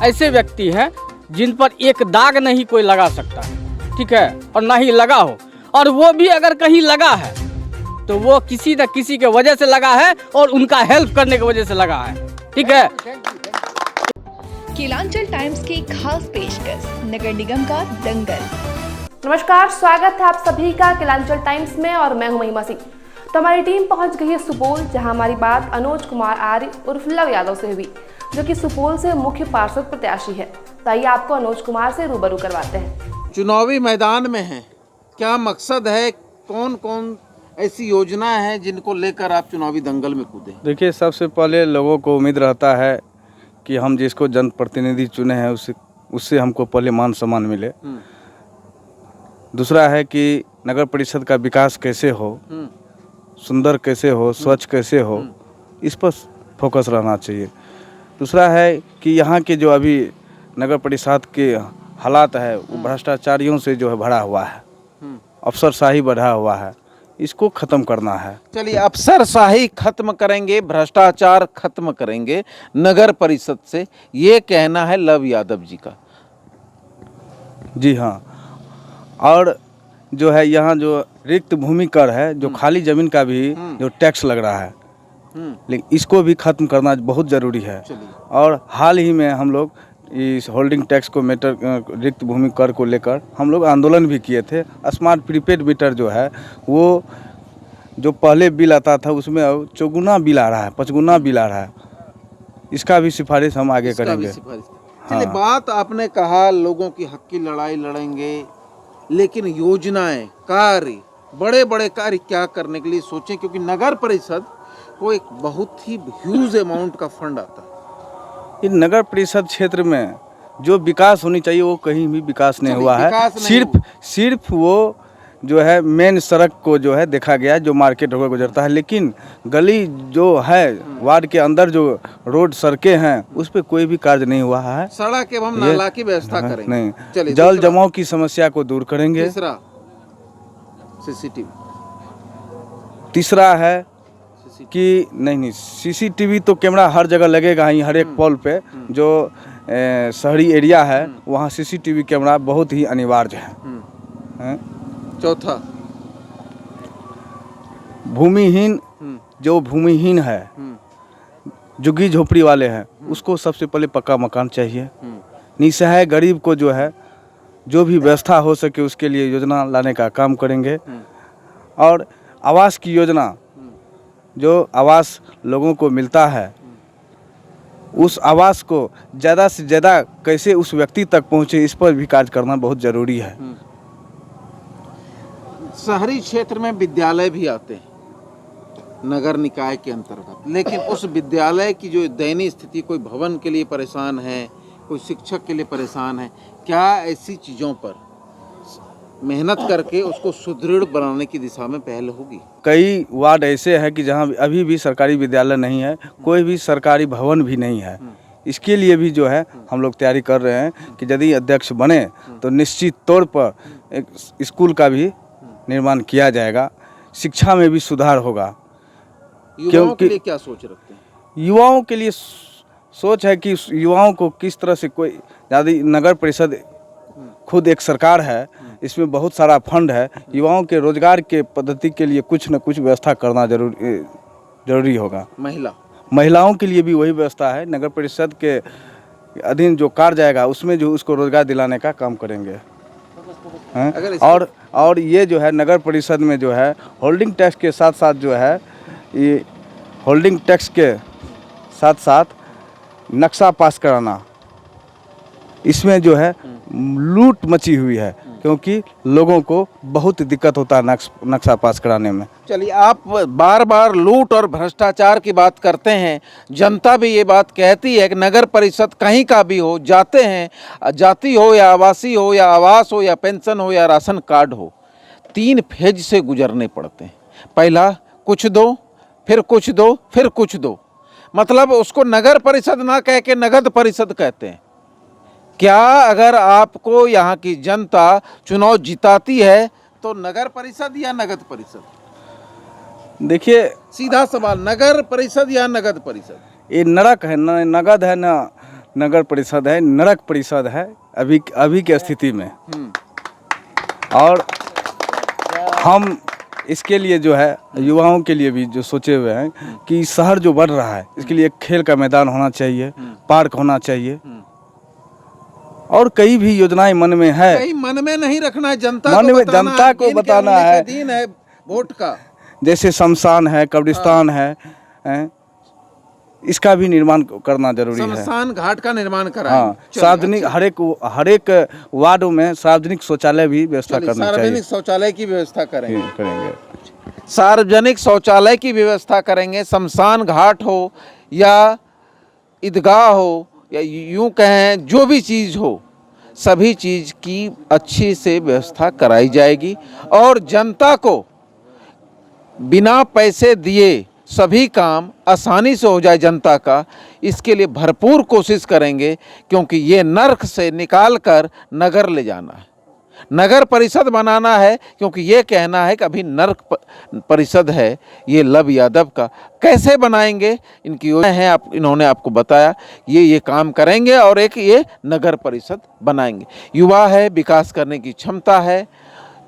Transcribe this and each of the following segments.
ऐसे व्यक्ति हैं जिन पर एक दाग नहीं कोई लगा सकता, ठीक है, और ना ही लगा हो, और वो भी अगर कहीं लगा है तो वो किसी न किसी के वजह से लगा है और उनका हेल्प करने की वजह से लगा है, ठीक है। केलांचल टाइम्स की खास पेशकश नगर निगम का दंगल। नमस्कार, स्वागत है आप सभी का केलांचल टाइम्स में और मैं हूं महिमा सिंह। तो हमारी टीम पहुंच गई है सुपौल, जहां हमारी बात अनुज कुमार आर्य उर्फ लव यादव से हुई, जो कि सुपौल से मुख्य पार्षद प्रत्याशी है। तो आइए आपको अनुज कुमार से रूबरू करवाते हैं। चुनावी मैदान में हैं, क्या मकसद है, कौन कौन ऐसी योजना है जिनको लेकर आप चुनावी दंगल में कूदे? देखिए, सबसे पहले लोगों को उम्मीद रहता है कि हम जिसको जनप्रतिनिधि चुने हैं उससे हमको पहले मान सम्मान मिले। दूसरा है कि नगर परिषद का विकास कैसे हो, सुंदर कैसे हो, स्वच्छ कैसे हो, इस पर फोकस रहना चाहिए। दूसरा है कि यहाँ के जो अभी नगर परिषद के हालात है वो भ्रष्टाचारियों से जो है भरा हुआ है, अफसरशाही बढ़ा हुआ है, इसको ख़त्म करना है। चलिए, अफसरशाही खत्म करेंगे, भ्रष्टाचार खत्म करेंगे नगर परिषद से, ये कहना है लव यादव जी का। जी हाँ, और जो है यहाँ जो रिक्त भूमि कर है, जो खाली ज़मीन का भी जो टैक्स लग रहा है, लेकिन इसको भी ख़त्म करना बहुत ज़रूरी है। और हाल ही में हम लोग इस होल्डिंग टैक्स को रिक्त भूमि कर को लेकर हम लोग आंदोलन भी किए थे। स्मार्ट प्रीपेड मीटर जो है वो जो पहले बिल आता था उसमें अब 4 गुना बिल आ रहा है, 5 गुना बिल आ रहा है, इसका भी सिफारिश हम आगे करेंगे। चलिए, बात आपने कहा लोगों की हक की लड़ाई लड़ेंगे, लेकिन योजनाएं, कार्य, बड़े बड़े कार्य क्या करने के लिए सोचें, क्योंकि नगर परिषद को एक बहुत ही ह्यूज अमाउंट का फंड आता है। इन नगर परिषद क्षेत्र में जो विकास होनी चाहिए वो कहीं भी विकास नहीं हुआ है। सिर्फ वो जो है मेन सड़क को जो है देखा गया, जो मार्केट होकर गुजरता है, लेकिन गली जो है वार्ड के अंदर जो रोड सड़कें हैं उस पर कोई भी कार्य नहीं हुआ है। सड़क एवं नाला की व्यवस्था करेंगे नहीं, चलिए, जल जमाव की समस्या को दूर करेंगे। तीसरा सीसीटीवी, तीसरा है कि नहीं, सीसीटीवी तो कैमरा हर जगह लगेगा ही, हर एक पोल पे जो शहरी एरिया है वहाँ सीसीटीवी कैमरा बहुत ही अनिवार्य है। चौथा, भूमिहीन, जो भूमिहीन है, झुग्गी झोपड़ी वाले हैं, उसको सबसे पहले पक्का मकान चाहिए। निसहाय गरीब को जो है जो भी व्यवस्था हो सके उसके लिए योजना लाने का काम करेंगे। और आवास की योजना, जो आवास लोगों को मिलता है, उस आवास को ज़्यादा से ज़्यादा कैसे उस व्यक्ति तक पहुँचे, इस पर भी कार्य करना बहुत ज़रूरी है। शहरी क्षेत्र में विद्यालय भी आते हैं नगर निकाय के अंतर्गत, लेकिन उस विद्यालय की जो दयनीय स्थिति, कोई भवन के लिए परेशान है, कोई शिक्षक के लिए परेशान है, क्या ऐसी चीज़ों पर मेहनत करके उसको सुदृढ़ बनाने की दिशा में पहल होगी? कई वार्ड ऐसे हैं कि जहां अभी भी सरकारी विद्यालय नहीं है, कोई भी सरकारी भवन भी नहीं है। इसके लिए भी जो है हम लोग तैयारी कर रहे हैं कि यदि अध्यक्ष बने तो निश्चित तौर पर एक स्कूल का भी निर्माण किया जाएगा, शिक्षा में भी सुधार होगा। युवाओं के लिए क्या सोच रखते हैं? युवाओं के लिए सोच है कि युवाओं को किस तरह से, कोई ज़्यादा नगर परिषद खुद एक सरकार है, इसमें बहुत सारा फंड है, युवाओं के रोजगार के पद्धति के लिए कुछ न कुछ व्यवस्था करना जरूरी होगा। महिलाओं के लिए भी वही व्यवस्था है, नगर परिषद के अधीन जो कार्य जाएगा उसमें जो उसको रोजगार दिलाने का काम करेंगे। और ये जो है नगर परिषद में जो है होल्डिंग टैक्स के साथ साथ जो है, ये होल्डिंग टैक्स के साथ साथ नक्शा पास कराना, इसमें जो है लूट मची हुई है, क्योंकि लोगों को बहुत दिक्कत होता है नक्शा पास कराने में। चलिए, आप बार बार लूट और भ्रष्टाचार की बात करते हैं, जनता भी ये बात कहती है कि नगर परिषद कहीं का भी हो, जाते हैं, जाति हो या आवासी हो या आवास हो या पेंशन हो या राशन कार्ड हो, 3 फेज से गुजरने पड़ते हैं। पहला कुछ दो, फिर कुछ दो, फिर कुछ दो, मतलब उसको नगर परिषद ना कह के नगद परिषद कहते हैं। क्या अगर आपको यहाँ की जनता चुनाव जिताती है तो नगर परिषद या नगद परिषद? देखिए, सीधा सवाल, नगर परिषद या नगद परिषद? ये नरक है, न नगद है, न नगर परिषद है, नरक परिषद है अभी के स्थिति में। और हम इसके लिए जो है युवाओं के लिए भी जो सोचे हुए हैं कि शहर जो बढ़ रहा है इसके लिए एक खेल का मैदान होना चाहिए, पार्क होना चाहिए, और कई भी योजनाएं मन में है। कहीं मन में नहीं रखना है, जनता मन को में बताना जनता है, को दिन के बताना होने है। के दिन है वोट का। जैसे शमशान है, कब्रिस्तान है, इसका भी निर्माण करना जरूरी है। शमशान घाट का निर्माण कराएं। हाँ, सार्वजनिक हर एक वार्ड में सार्वजनिक शौचालय भी व्यवस्था करनी चाहिए। सार्वजनिक शौचालय की व्यवस्था करेंगे। करेंगे। सार्वजनिक शौचालय की व्यवस्था करेंगे। शमशान घाट हो या ईदगाह हो या यूं कहें जो भी चीज़ हो, सभी चीज़ की अच्छी से व्यवस्था कराई जाएगी और जनता को बिना पैसे दिए सभी काम आसानी से हो जाए जनता का, इसके लिए भरपूर कोशिश करेंगे, क्योंकि ये नर्क से निकाल कर नगर ले जाना है, नगर परिषद बनाना है। क्योंकि ये कहना है कि अभी नर्क परिषद है ये लव यादव का। कैसे बनाएंगे, इनकी योजना है, इन्होंने आपको बताया ये काम करेंगे और एक ये नगर परिषद बनाएंगे। युवा है, विकास करने की क्षमता है,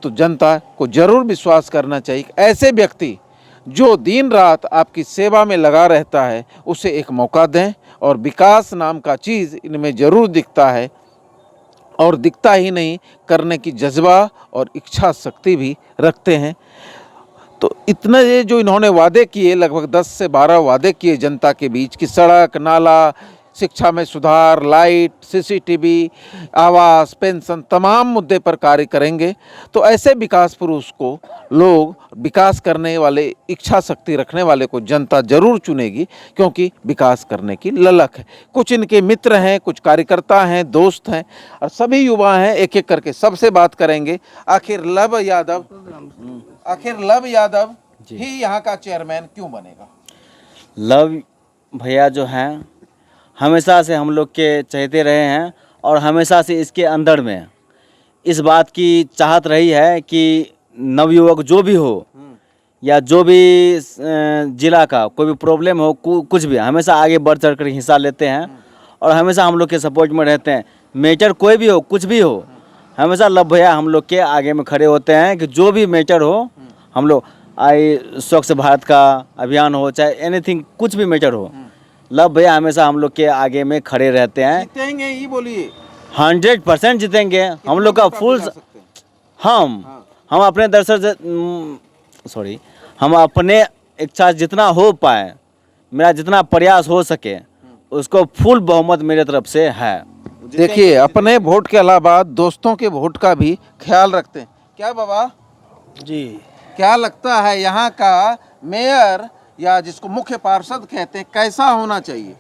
तो जनता को जरूर विश्वास करना चाहिए। ऐसे व्यक्ति जो दिन रात आपकी सेवा में लगा रहता है उसे एक मौका दें, और विकास नाम का चीज़ इनमें ज़रूर दिखता है, और दिखता ही नहीं, करने की जज्बा और इच्छा शक्ति भी रखते हैं। तो इतना ये जो इन्होंने वादे किए, लगभग 10 से 12 वादे किए जनता के बीच कि सड़क, नाला, शिक्षा में सुधार, लाइट, सीसीटीवी, आवास, पेंशन, तमाम मुद्दे पर कार्य करेंगे। तो ऐसे विकास पुरुष को लोग, विकास करने वाले, इच्छा शक्ति रखने वाले को जनता जरूर चुनेगी, क्योंकि विकास करने की ललक है। कुछ इनके मित्र हैं, कुछ कार्यकर्ता हैं, दोस्त हैं, और सभी युवा हैं। एक एक करके सबसे बात करेंगे। आखिर लव यादव ही यहाँ का चेयरमैन क्यों बनेगा? लव भैया जो हैं हमेशा से हम लोग के चाहते रहे हैं, और हमेशा से इसके अंदर में इस बात की चाहत रही है कि नवयुवक जो भी हो या जो भी जिला का कोई भी प्रॉब्लम हो, कुछ भी, हमेशा आगे बढ़ चढ़ कर हिस्सा लेते हैं और हमेशा हम लोग के सपोर्ट में रहते हैं। मैटर कोई भी हो, कुछ भी हो, हमेशा लव भैया हम लोग के आगे में खड़े होते हैं कि जो भी मैटर हो, हम लोग स्वच्छ भारत का अभियान हो, चाहे एनीथिंग, कुछ भी मैटर हो, लव भैया हमेशा हम लोग के आगे में खड़े रहते हैं। जीतेंगे ही बोलिए? 100% जीतेंगे। हम लोग का फुल, हम अपने दर्शक हम अपने इच्छा जितना हो पाए, मेरा जितना प्रयास हो सके, उसको फुल बहुमत मेरे तरफ से है। देखिए, अपने वोट के अलावा दोस्तों के वोट का भी ख्याल रखते हैं। क्या बाबा जी, क्या लगता है यहाँ का मेयर या जिसको मुख्य पार्षद कहते हैं कैसा होना चाहिए?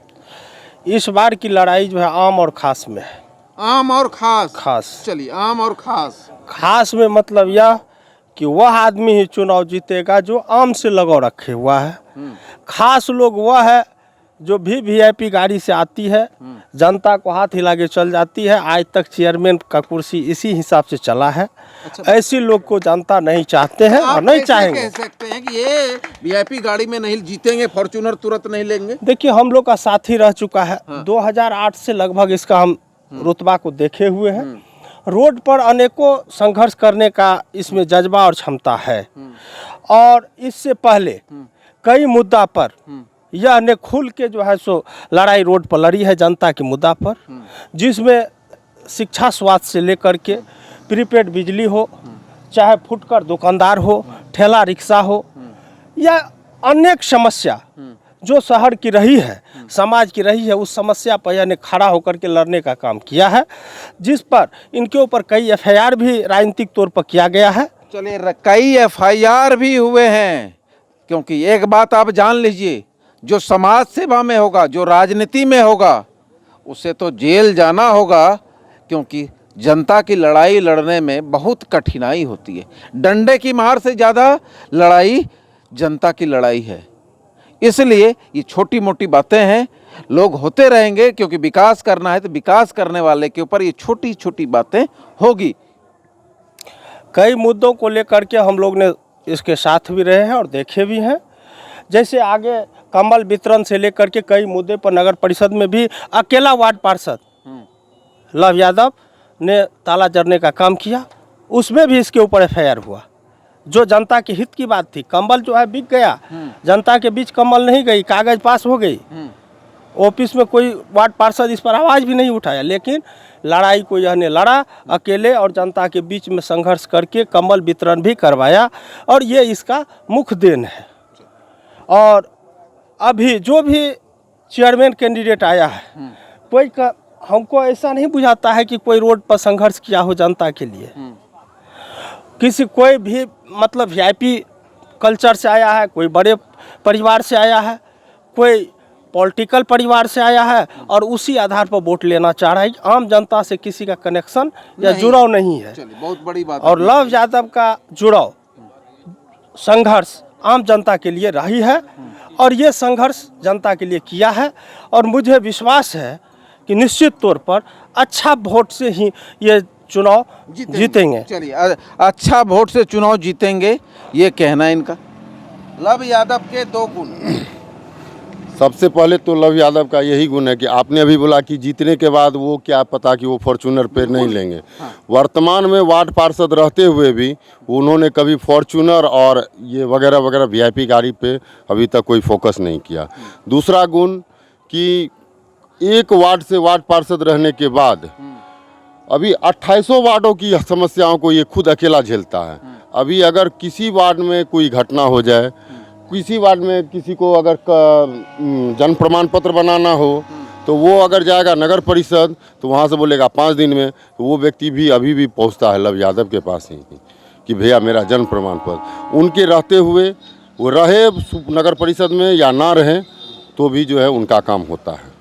इस बार की लड़ाई जो है आम और खास में है। आम और खास? खास, चलिए, आम और खास। खास में मतलब यह कि वह आदमी ही चुनाव जीतेगा जो आम से लगाव रखे हुआ है। खास लोग वह है जो भी वीआईपी गाड़ी से आती है, जनता को हाथ हिला के चल जाती है। आज तक चेयरमैन का कुर्सी इसी हिसाब से चला है। ऐसे लोग को जनता नहीं चाहते हैं और नहीं चाहेंगे। कह सकते हैं कि ये वीआईपी गाड़ी में नहीं जीतेंगे, फॉर्च्यूनर तुरंत नहीं लेंगे। देखिए, हम लोग का साथी रह चुका है। 2008 से लगभग इसका हम रुतबा को देखे हुए हैं। रोड पर अनेकों संघर्ष करने का इसमें जज्बा और क्षमता है, और इससे पहले कई मुद्दा पर यह ने खुल के जो है सो लड़ाई रोड पर लड़ी है जनता के मुद्दा पर, जिसमें शिक्षा, स्वास्थ्य से लेकर के प्रीपेड बिजली हो, चाहे फुटकर दुकानदार हो, ठेला रिक्शा हो, या अनेक समस्या जो शहर की रही है, समाज की रही है, उस समस्या पर यानी खड़ा होकर के लड़ने का काम किया है, जिस पर इनके ऊपर कई एफआईआर भी राजनीतिक तौर पर किया गया है। चलिए, कई एफआईआर भी हुए हैं, क्योंकि एक बात आप जान लीजिए, जो समाज सेवा में होगा, जो राजनीति में होगा, उसे तो जेल जाना होगा, क्योंकि जनता की लड़ाई लड़ने में बहुत कठिनाई होती है। डंडे की मार से ज़्यादा लड़ाई जनता की लड़ाई है। इसलिए ये छोटी मोटी बातें हैं, लोग होते रहेंगे, क्योंकि विकास करना है तो विकास करने वाले के ऊपर ये छोटी छोटी बातें होगी। कई मुद्दों को लेकर के हम लोग ने इसके साथ भी रहे हैं और देखे भी हैं। जैसे आगे कंबल वितरण से लेकर के कई मुद्दे पर नगर परिषद में भी अकेला वार्ड पार्षद लव यादव ने ताला जड़ने का काम किया, उसमें भी इसके ऊपर एफआईआर हुआ। जो जनता के हित की बात थी, कंबल जो है बिक गया, जनता के बीच कंबल नहीं गई, कागज पास हो गई, ऑफिस में कोई वार्ड पार्षद इस पर आवाज़ भी नहीं उठाया, लेकिन लड़ाई को यह ने लड़ा अकेले और जनता के बीच में संघर्ष करके कंबल वितरण भी करवाया, और ये इसका मुख्य देन है। और अभी जो भी चेयरमैन कैंडिडेट आया है, कोई हमको ऐसा नहीं बुझाता है कि कोई रोड पर संघर्ष किया हो जनता के लिए। किसी कोई भी मतलब वीआईपी कल्चर से आया है, कोई बड़े परिवार से आया है, कोई पॉलिटिकल परिवार से आया है, और उसी आधार पर वोट लेना चाह रहा है। आम जनता से किसी का कनेक्शन या जुड़ाव नहीं है। बहुत बड़ी बात। और लव यादव का जुड़ाव संघर्ष आम जनता के लिए रही है, और ये संघर्ष जनता के लिए किया है, और मुझे विश्वास है कि निश्चित तौर पर अच्छा वोट से ही ये चुनाव जीतेंगे। चलिए, अच्छा वोट से चुनाव जीतेंगे, ये कहना है इनका। लव यादव के दो गुण। सबसे पहले तो लव यादव का यही गुण है कि आपने अभी बोला कि जीतने के बाद वो क्या पता कि वो फॉर्च्यूनर पे नहीं लेंगे। वर्तमान में वार्ड पार्षद रहते हुए भी उन्होंने कभी फॉर्च्यूनर और ये वगैरह वगैरह वीआईपी गाड़ी पे अभी तक कोई फोकस नहीं किया। दूसरा गुण कि एक वार्ड से वार्ड पार्षद रहने के बाद अभी 2800 वार्डों की समस्याओं को ये खुद अकेला झेलता है। अभी अगर किसी वार्ड में कोई घटना हो जाए, किसी वार्ड में किसी को अगर जन्म प्रमाण पत्र बनाना हो, तो वो अगर जाएगा नगर परिषद तो वहाँ से बोलेगा 5 दिन में, तो वो व्यक्ति भी अभी भी पहुँचता है लव यादव के पास ही कि भैया मेरा जन्म प्रमाण पत्र। उनके रहते हुए वो रहे नगर परिषद में या ना रहें तो भी जो है उनका काम होता है।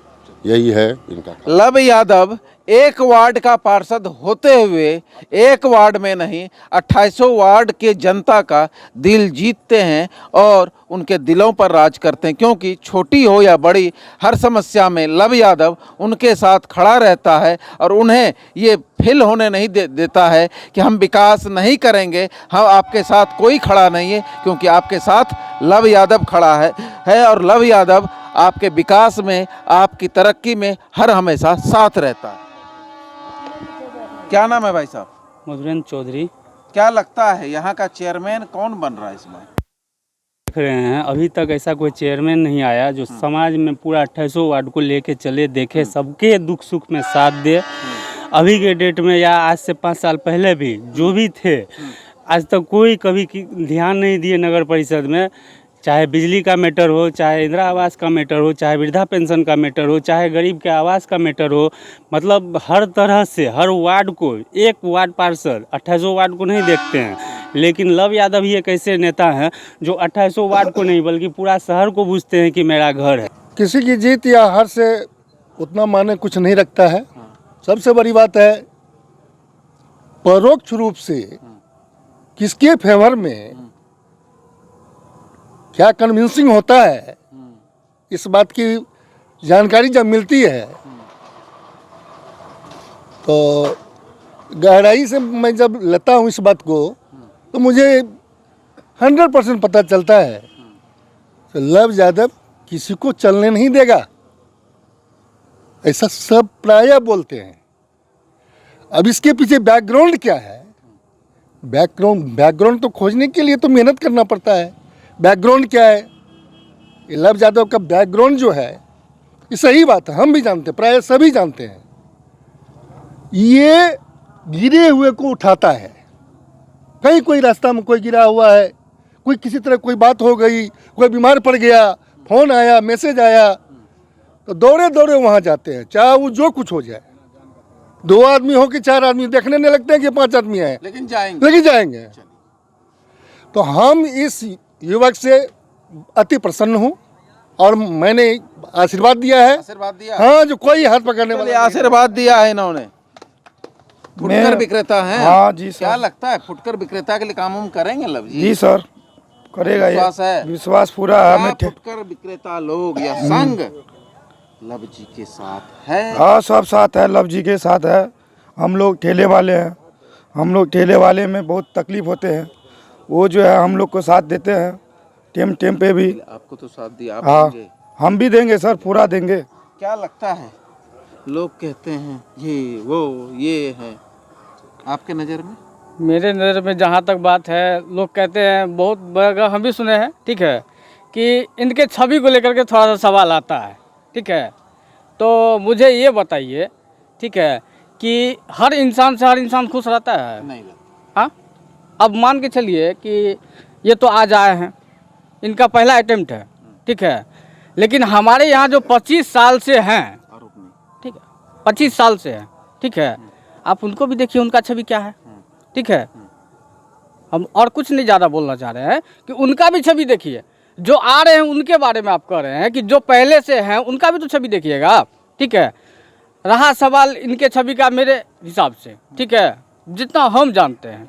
यही है इनका काम। लव यादव एक वार्ड का पार्षद होते हुए एक वार्ड में नहीं 2800 वार्ड के जनता का दिल जीतते हैं और उनके दिलों पर राज करते हैं, क्योंकि छोटी हो या बड़ी हर समस्या में लव यादव उनके साथ खड़ा रहता है और उन्हें ये फील होने नहीं देता है कि हम विकास नहीं करेंगे, हम आपके साथ कोई खड़ा नहीं है, क्योंकि आपके साथ लव यादव खड़ा है और लव यादव आपके विकास में, आपकी तरक्की में हर हमेशा साथ रहता है। क्या नाम है भाई साहब? मधुरेंद्र चौधरी। क्या लगता है यहाँ का चेयरमैन कौन बन रहा है इस बार? देख रहे हैं अभी तक ऐसा कोई चेयरमैन नहीं आया जो समाज में पूरा 2800 वार्ड को लेके चले, देखे, सबके दुख सुख में साथ दे। अभी के डेट में या आज से 5 साल पहले भी जो भी थे, आज तक कोई कभी ध्यान नहीं दिए नगर परिषद में। चाहे बिजली का मैटर हो, चाहे इंदिरा आवास का मैटर हो, चाहे वृद्धा पेंशन का मैटर हो, चाहे गरीब के आवास का मैटर हो, मतलब हर तरह से हर वार्ड को एक वार्ड पार्षद 2800 वार्ड को नहीं देखते हैं। लेकिन लव यादव ही एक ऐसे नेता हैं जो 2800 वार्ड को नहीं बल्कि पूरा शहर को पूछते हैं कि मेरा घर है। किसी की जीत या हार से उतना माने कुछ नहीं रखता है। सबसे बड़ी बात है परोक्ष रूप से किसके फेवर में क्या कन्विंसिंग होता है, इस बात की जानकारी जब मिलती है तो गहराई से मैं जब लेता हूँ इस बात को, तो मुझे 100% पता चलता है तो लव यादव किसी को चलने नहीं देगा, ऐसा सब प्राय बोलते हैं। अब इसके पीछे बैकग्राउंड क्या है? बैकग्राउंड तो खोजने के लिए तो मेहनत करना पड़ता है। बैकग्राउंड क्या है? ये लव यादव का बैकग्राउंड जो है, ये सही बात है, हम भी जानते हैं, प्राय सभी जानते हैं। ये गिरे हुए को उठाता है। कहीं कोई रास्ता में कोई गिरा हुआ है, कोई किसी तरह कोई बात हो गई, कोई बीमार पड़ गया, फोन आया, मैसेज आया, तो दौड़े दौड़े वहाँ जाते हैं, चाहे वो जो कुछ हो जाए। 2 आदमी हो कि 4 आदमी, देखने नहीं लगते हैं कि 5 आदमी आए, लेकिन जाएंगे। तो हम इस युवक से अति प्रसन्न हूँ और मैंने आशीर्वाद दिया है। हाँ, जो कोई हाथ पकड़ने वाला आशीर्वाद दिया है इन्होंने। फुटकर विक्रेता हैं। हाँ जी सर। क्या लगता है फुटकर विक्रेता के लिए काम हम करेंगे लव जी? जी सर, करेगा। विश्वास है? विश्वास पूरा है हमें। फुटकर विक्रेता लोग या संघ लव जी के साथ है? हाँ, सब साथ है, लव जी के साथ है। हम लोग ठेले वाले हैं, हम लोग ठेले वाले में बहुत तकलीफ होते हैं, वो जो है हम लोग को साथ देते हैं, टेम पे भी। आपको तो साथ दिया, आप हाँ, देंगे? हम भी देंगे सर, पूरा देंगे। क्या लगता है, लोग कहते हैं ये वो ये है, आपके नज़र में? मेरे नज़र में जहाँ तक बात है, लोग कहते हैं बहुत बड़ा, हम भी सुने हैं, ठीक है, कि इनके छवि को लेकर के थोड़ा सा सवाल आता है, ठीक है। तो मुझे ये बताइए, ठीक है, कि हर इंसान से हर इंसान खुश रहता है? नहीं। हाँ, अब मान के चलिए कि ये तो आज आए हैं, इनका पहला अटेम्प्ट है, ठीक है, लेकिन हमारे यहाँ जो 25 साल से हैं, ठीक है, 25 साल से हैं, ठीक है, आप उनको भी देखिए, उनका छवि क्या है, ठीक है। हम और कुछ नहीं ज़्यादा बोलना चाह रहे हैं कि उनका भी छवि देखिए, जो आ रहे हैं उनके बारे में आप कह रहे हैं कि जो पहले से हैं उनका भी तो छवि देखिएगा आप, ठीक है। रहा सवाल इनके छवि का, मेरे हिसाब से, ठीक है, जितना हम जानते हैं,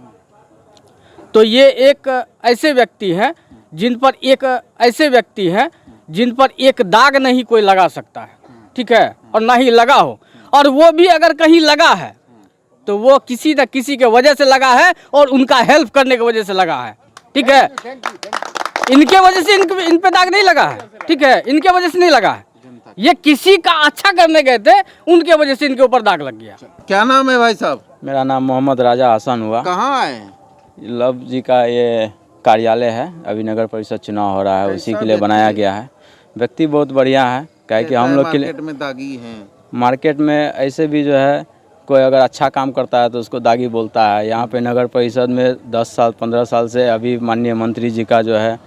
तो ये एक ऐसे व्यक्ति हैं जिन पर एक दाग नहीं कोई लगा सकता है, ठीक है, और ना ही लगा हो, और वो भी अगर कहीं लगा है तो वो किसी न किसी के वजह से लगा है और उनका हेल्प करने की वजह से लगा है, ठीक है। इनके वजह से इन पे दाग नहीं लगा है, ठीक है, इनके वजह से नहीं लगा है, ये किसी का अच्छा करने गए थे, उनके वजह से इनके ऊपर दाग लग गया। क्या नाम है भाई साहब? मेरा नाम मोहम्मद राजा हसन हुआ। कहाँ आए हैं? लव जी का ये कार्यालय है, अभी नगर परिषद चुनाव हो रहा है, उसी के लिए बनाया गया है। व्यक्ति बहुत बढ़िया है, क्या कि हम लोग के लिए मार्केट में दागी हैं। मार्केट में ऐसे भी जो है, कोई अगर अच्छा काम करता है तो उसको दागी बोलता है। यहाँ पे नगर परिषद में 10 साल 15 साल से अभी माननीय मंत्री जी का जो है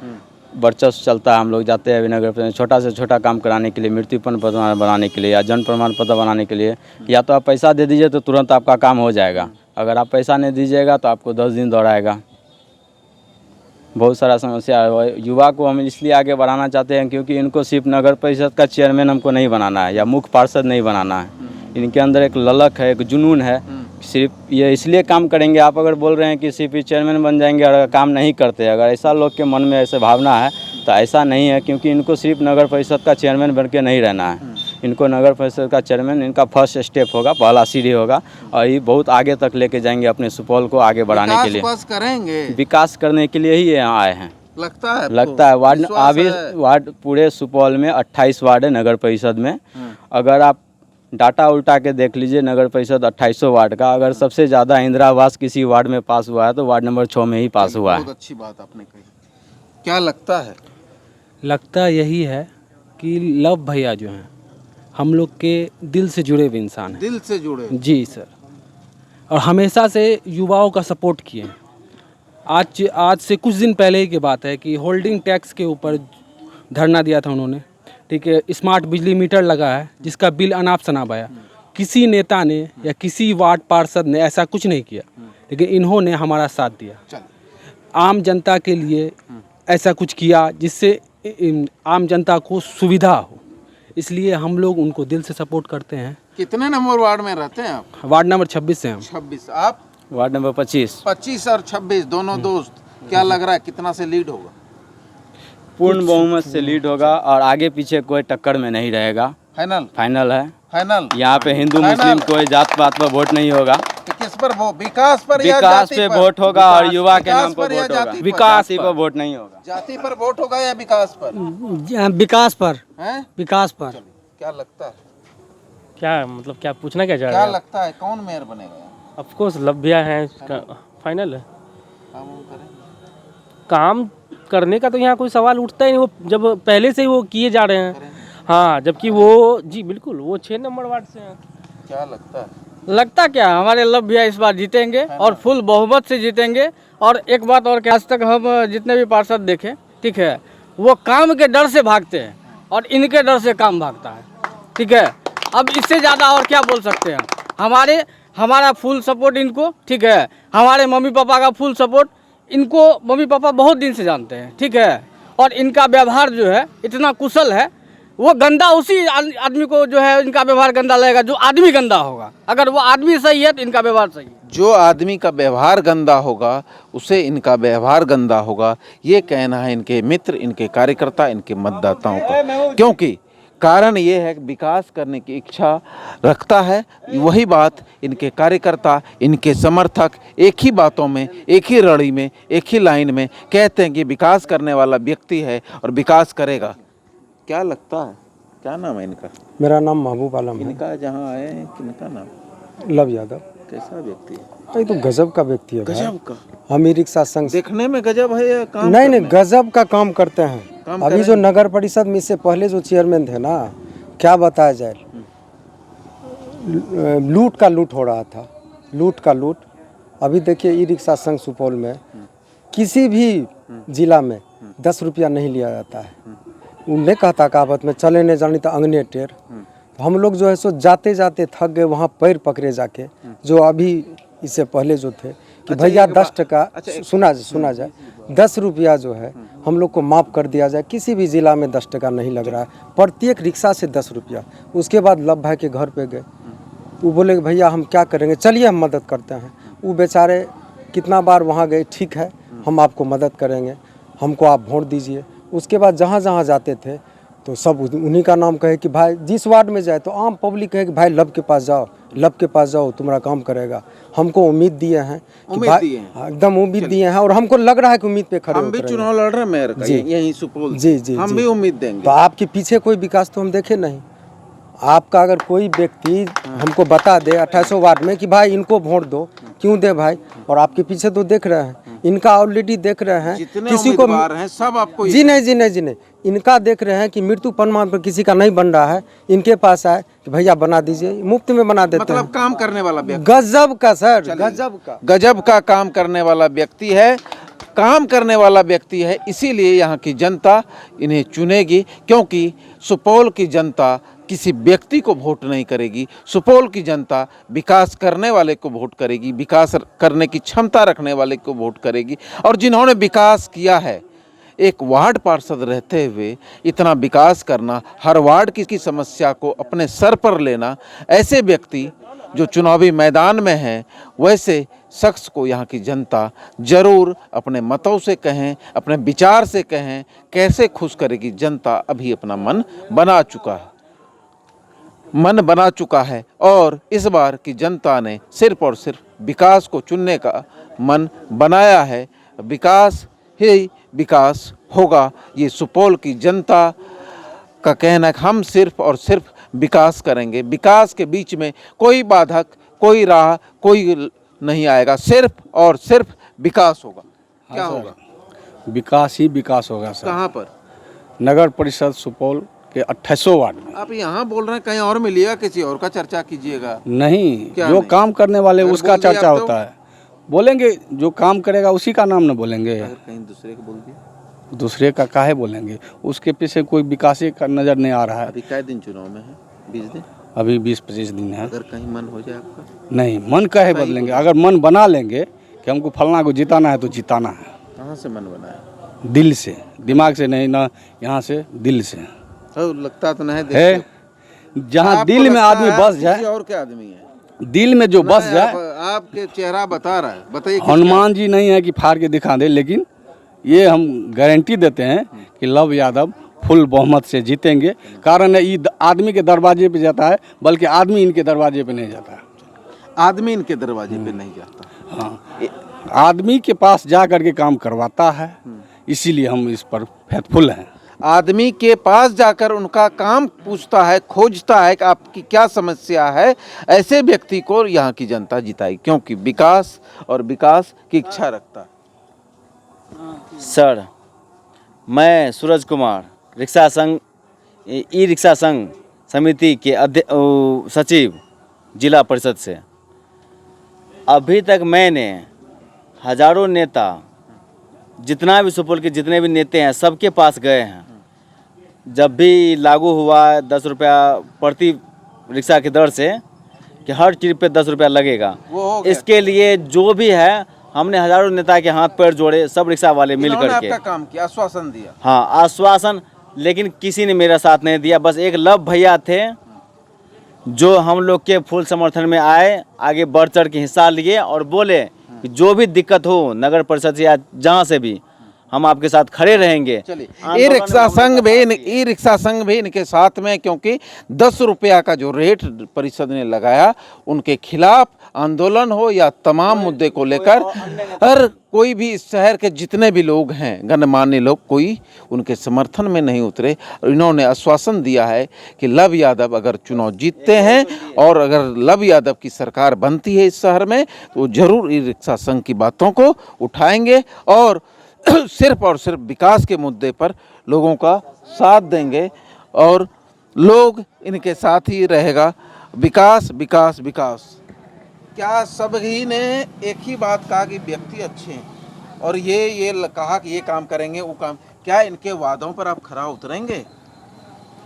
वर्चस्व चलता है। हम लोग जाते हैं अभी नगर परिषद छोटा से छोटा काम कराने के लिए, मृत्यु प्रमाण पत्र बनाने के लिए या जन्म प्रमाण पत्र बनाने के लिए, या तो आप पैसा दे दीजिए तो तुरंत आपका काम हो जाएगा, अगर आप पैसा नहीं दीजिएगा तो आपको 10 दिन दौड़ाएगा। बहुत सारा समस्या है। युवा को हम इसलिए आगे बढ़ाना चाहते हैं क्योंकि इनको सिर्फ नगर परिषद का चेयरमैन हमको नहीं बनाना है या मुख्य पार्षद नहीं बनाना है। इनके अंदर एक ललक है, एक जुनून है, सिर्फ ये इसलिए काम करेंगे। आप अगर बोल रहे हैं कि सिर्फ चेयरमैन बन जाएंगे और काम नहीं करते, अगर ऐसा लोग के मन में ऐसे भावना है तो ऐसा नहीं है, क्योंकि इनको सिर्फ नगर परिषद का चेयरमैन बन के नहीं रहना है। इनको नगर परिषद का चेयरमैन इनका फर्स्ट स्टेप होगा, पहला सीढ़ी होगा, और ये बहुत आगे तक लेके जाएंगे अपने सुपौल को आगे बढ़ाने के लिए। विकास करेंगे, विकास करने के लिए ही यहाँ आए हैं। लगता है वार्ड अभी वार्ड पूरे सुपौल में 28 वार्ड है नगर परिषद में। अगर आप डाटा उल्टा के देख लीजिए नगर परिषद 2800 वार्ड का, अगर सबसे ज़्यादा इंदिरा आवास किसी वार्ड में पास हुआ है तो वार्ड नंबर 6 में ही पास हुआ है। बहुत अच्छी बात आपने कही। क्या लगता है? लगता यही है कि लव भैया जो हैं हम लोग के दिल से जुड़े हुए इंसान हैं। दिल से जुड़े? जी सर, और हमेशा से युवाओं का सपोर्ट किए हैं। आज से कुछ दिन पहले ही की बात है कि होल्डिंग टैक्स के ऊपर धरना दिया था उन्होंने, ठीक है। स्मार्ट बिजली मीटर लगा है जिसका बिल अनाप शनाप आया, किसी नेता ने या किसी वार्ड पार्षद ने ऐसा कुछ नहीं किया, लेकिन इन्होंने हमारा साथ दिया। आम जनता के लिए ऐसा कुछ किया जिससे आम जनता को सुविधा हो, इसलिए हम लोग उनको दिल से सपोर्ट करते हैं। कितने नंबर वार्ड में रहते हैं आप? वार्ड नंबर 26 से हम। 26। आप? Ward number 25। 25 और 26 दोनों दोस्त। क्या लग रहा है कितना से लीड होगा? पूर्ण बहुमत से लीड होगा और आगे पीछे कोई टक्कर में नहीं रहेगा। फाइनल? फाइनल है। फाइनल? यहाँ पे हिंदू मुस्लिम कोई जात पात पर वोट नहीं होगा। तो किस पर वो? विकास पर या विकास जाति पे पर? वोट होगा और युवा के नाम पर या वोट होगा। जाति पर? विकास पर वोट नहीं होगा। जाति पर वोट होगा या विकास पर? विकास पर। हैं? विकास पर। क्या लगता है? क्या मतलब क्या पूछना क्या चाह रहे क्या हैं? लगता है कौन मेयर बनेगा? ऑफ कोर्स लव्या है, फाइनल है। काम वो करें? काम करने का तो यहाँ कोई सवाल उठता ही नहीं, वो जब पहले से ही वो किए जा रहे हैं। हाँ, जबकि वो जी बिल्कुल वो 6 नंबर वार्ड से हैं। क्या लगता है? लगता क्या, हमारे लव भैया इस बार जीतेंगे और फुल बहुमत से जीतेंगे। और एक बात और, आज तक हम जितने भी पार्षद देखे, ठीक है, वो काम के डर से भागते हैं और इनके डर से काम भागता है, ठीक है। अब इससे ज़्यादा और क्या बोल सकते हैं? हमारा फुल सपोर्ट इनको, ठीक है। हमारे मम्मी पापा का फुल सपोर्ट इनको, मम्मी पापा बहुत दिन से जानते हैं, ठीक है। और इनका व्यवहार जो है इतना कुशल है, वो गंदा उसी आदमी को जो है इनका व्यवहार गंदा लगेगा जो आदमी गंदा होगा। अगर वो आदमी सही है तो इनका व्यवहार सही है। जो आदमी का व्यवहार गंदा होगा उसे इनका व्यवहार गंदा होगा, ये कहना है इनके मित्र, इनके कार्यकर्ता, इनके मतदाताओं का। क्योंकि कारण ये है कि विकास करने की इच्छा रखता है। वही बात इनके कार्यकर्ता, इनके समर्थक एक ही बातों में, एक ही रड़ी में, एक ही लाइन में कहते हैं कि विकास करने वाला व्यक्ति है और विकास करेगा। क्या लगता है, क्या नाम है इनका? मेरा नाम महबूब आलम है। इनका जहाँ आए हैं, किनका नाम? लव यादव। कैसा व्यक्ति है? ये तो गजब का व्यक्ति है। गजब का? हम ई रिक्शा संघ देखने में गजब है या काम? नहीं, गजब का काम करते हैं। अभी जो नगर परिषद में इससे पहले जो चेयरमैन थे ना, क्या बताया जाए, लूट का लूट हो रहा था, लूट का लूट। अभी देखिए ई रिक्शा संघ सुपौल में किसी भी जिला में 10 रुपया नहीं लिया जाता है। उन्हें कहता कहावत में चले नहीं जानी तो अंगने टेर। तो हम लोग जो है सो जाते जाते थक गए, वहाँ पैर पकड़े जाके। जो अभी इससे पहले जो थे कि भैया 10 टका, सुना जाए 10 रुपया जो है हम लोग को माफ़ कर दिया जाए। किसी भी ज़िला में 10 टका नहीं लग रहा है, प्रत्येक रिक्शा से 10 रुपया। उसके बाद लव भाई के घर पे गए, वो बोले कि भैया हम क्या करेंगे, चलिए हम मदद करते हैं। वो बेचारे कितना बार वहाँ गए, ठीक है हम आपको मदद करेंगे, हमको आप वोट दीजिए। उसके बाद जहाँ जहाँ जाते थे तो सब उन्हीं का नाम कहे कि भाई जिस वार्ड में जाए तो आम पब्लिक कहे कि भाई लब के पास जाओ, लब के पास जाओ, तुम्हारा काम करेगा। हमको उम्मीद दिए हैं कि भाई एकदम उम्मीद दिए हैं, और हमको लग रहा है कि उम्मीद पे खड़े हम भी चुनाव लड़ रहे हैं मेयर का, यही सुपौल। जी, हम भी उम्मीद देंगे। तो आपके पीछे कोई विकास तो हम देखे नहीं। आपका अगर कोई व्यक्ति हमको बता दे 2800 वार्ड में कि भाई इनको वोट दो, क्यों दे भाई, और आपके पीछे तो देख रहे हैं, इनका ऑलरेडी देख रहे हैं, किसी को हैं सब आपको जी नहीं, इनका देख रहे हैं कि मृत्यु प्रमाण पर किसी का नहीं बन रहा है, इनके पास आए कि भैया बना दीजिए, मुफ्त में बना देते हैं। मतलब काम करने वाला व्यक्ति, गजब का सर, गजब का काम करने वाला व्यक्ति है, काम करने वाला व्यक्ति है। इसीलिए यहाँ की जनता इन्हें चुनेगी, क्योंकि सुपौल की जनता किसी व्यक्ति को वोट नहीं करेगी। सुपौल की जनता विकास करने वाले को वोट करेगी, विकास करने की क्षमता रखने वाले को वोट करेगी। और जिन्होंने विकास किया है, एक वार्ड पार्षद रहते हुए इतना विकास करना, हर वार्ड की समस्या को अपने सर पर लेना, ऐसे व्यक्ति जो चुनावी मैदान में हैं, वैसे शख्स को यहाँ की जनता जरूर अपने मतों से कहें, अपने विचार से कहें, कैसे खुश करेगी। जनता अभी अपना मन बना चुका है और इस बार की जनता ने सिर्फ और सिर्फ विकास को चुनने का मन बनाया है। विकास ही विकास होगा, ये सुपौल की जनता का कहना है। हम सिर्फ और सिर्फ विकास करेंगे, विकास के बीच में कोई बाधक, कोई राह, कोई नहीं आएगा, सिर्फ और सिर्फ विकास होगा। क्या होगा? विकास ही विकास होगा सर। कहाँ पर? नगर परिषद सुपौल के 2800 वार्ड में। आप यहाँ बोल रहे हैं, कहीं और मिलिएगा, किसी और का चर्चा कीजिएगा। नहीं, जो नहीं? काम करने वाले उसका बोल दिया चर्चा तो? होता है। बोलेंगे जो काम करेगा उसी का नाम न बोलेंगे। अगर कहीं दूसरे को बोल दिया, दूसरे का काहे बोलेंगे? उसके पीछे कोई विकास का नज़र नहीं आ रहा है। अभी कै दिन चुनाव में है? 20 दिन? अभी 20-25 दिन है। अगर कहीं मन हो जाए आपका? नहीं, मन काहे बदलेंगे? अगर मन बना लेंगे कि हमको फलना को जिताना है तो जिताना है। कहाँ से मन बनाया? दिल से, दिमाग से नहीं, ना यहाँ से, दिल से लगता तो नहीं है। जहाँ दिल में आदमी बस जाए, और क्या आदमी है दिल में जो बस जाए। आपके चेहरा बता रहा है, बताइए। हनुमान जी नहीं है कि फाड़ के दिखा दे, लेकिन ये हम गारंटी देते हैं कि लव यादव फुल बहुमत से जीतेंगे। कारण है, ये आदमी के दरवाजे पे जाता है, बल्कि आदमी इनके दरवाजे पे नहीं जाता है। आदमी इनके दरवाजे पे नहीं जाता। हाँ, आदमी के पास जा करके काम करवाता है, इसीलिए हम इस पर फेथफुल हैं। आदमी के पास जाकर उनका काम पूछता है, खोजता है कि आपकी क्या समस्या है। ऐसे व्यक्ति को यहाँ की जनता जिताई, क्योंकि विकास और विकास की इच्छा रखता है। सर, मैं सूरज कुमार रिक्शा संघ, ई रिक्शा संघ समिति के सचिव जिला परिषद से। अभी तक मैंने हजारों नेता, जितना भी सुपौल के जितने भी नेता हैं, सबके पास गए हैं। जब भी लागू हुआ 10 रुपया प्रति रिक्शा की दर से कि हर ट्रिप पे 10 रुपया लगेगा, इसके लिए जो भी है हमने हजारों नेता के हाथ पैर जोड़े, सब रिक्शा वाले मिल करके आपका काम किया, आश्वासन दिया। हाँ, आश्वासन, लेकिन किसी ने मेरा साथ नहीं दिया। बस एक लव भैया थे जो हम लोग के फुल समर्थन में आए, आगे बढ़ चढ़ के हिस्सा लिए और बोले कि जो भी दिक्कत हो नगर परिषद से या जहाँ से भी, हम आपके साथ खड़े रहेंगे। चलिए, ई रिक्शा संघ भी इनके साथ में, क्योंकि 10 रुपया का जो रेट परिषद ने लगाया उनके खिलाफ आंदोलन हो या तमाम मुद्दे को लेकर हर कोई भी इस शहर के जितने भी लोग हैं गणमान्य लोग, कोई उनके समर्थन में नहीं उतरे। और इन्होंने आश्वासन दिया है कि लव यादव अगर चुनाव जीतते हैं और अगर लव यादव की सरकार बनती है इस शहर में तो वो जरूर ई रिक्शा संघ की बातों को उठाएंगे और सिर्फ और सिर्फ विकास के मुद्दे पर लोगों का साथ देंगे और लोग इनके साथ ही रहेगा। विकास विकास विकास। क्या सभी ने एक ही बात कहा कि व्यक्ति अच्छे हैं और ये कहा कि ये काम करेंगे वो काम, क्या इनके वादों पर आप खरा उतरेंगे?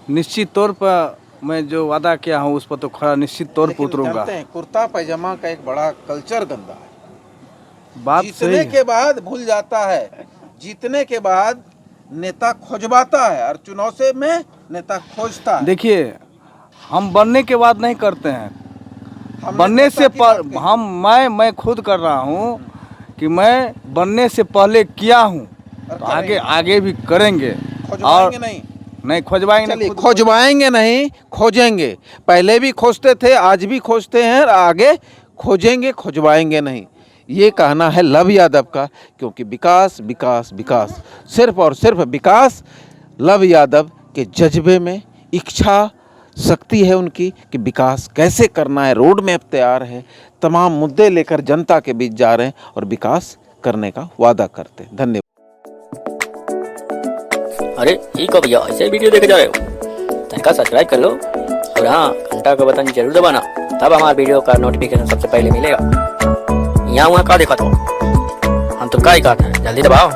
निश्चित तौर पर मैं जो वादा किया हूँ उस पर तो खरा निश्चित तौर पर उतरूंगा। जानते हैं कुर्ता पैजामा का एक बड़ा कल्चर गंदा है। बात जीतने के बाद भूल जाता है, जीतने के बाद नेता खोजवाता है और चुनाव से में नेता खोजता है। देखिए, हम बनने के बाद नहीं करते हैं, बनने से मैं खुद कर रहा हूँ कि मैं बनने से पहले किया हूँ, तो आगे भी करेंगे। और नहीं खोजवाएंगे, खोजवाएंगे नहीं, खोजेंगे। पहले भी खोजते थे, आज भी खोजते हैं और आगे खोजेंगे, खोजवाएंगे नहीं। ये कहना है लव यादव का, क्योंकि विकास विकास विकास, सिर्फ और सिर्फ विकास लव यादव के जज्बे में, इच्छा शक्ति है उनकी कि विकास कैसे करना है। रोड मैप तैयार है, तमाम मुद्दे लेकर जनता के बीच जा रहे हैं और विकास करने का वादा करते हैं। धन्यवाद। अरे ये कब भैया ऐसे वीडियो देखे जा रहे हो? चैनल सब्सक्राइब कर लो और हाँ, घंटा का बटन जरूर दबाना, तब हमारे वीडियो का नोटिफिकेशन सबसे पहले मिलेगा। यहाँ वहाँ का देखा तो हम तो क्या ही कहते हैं, जल्दी दबाओ।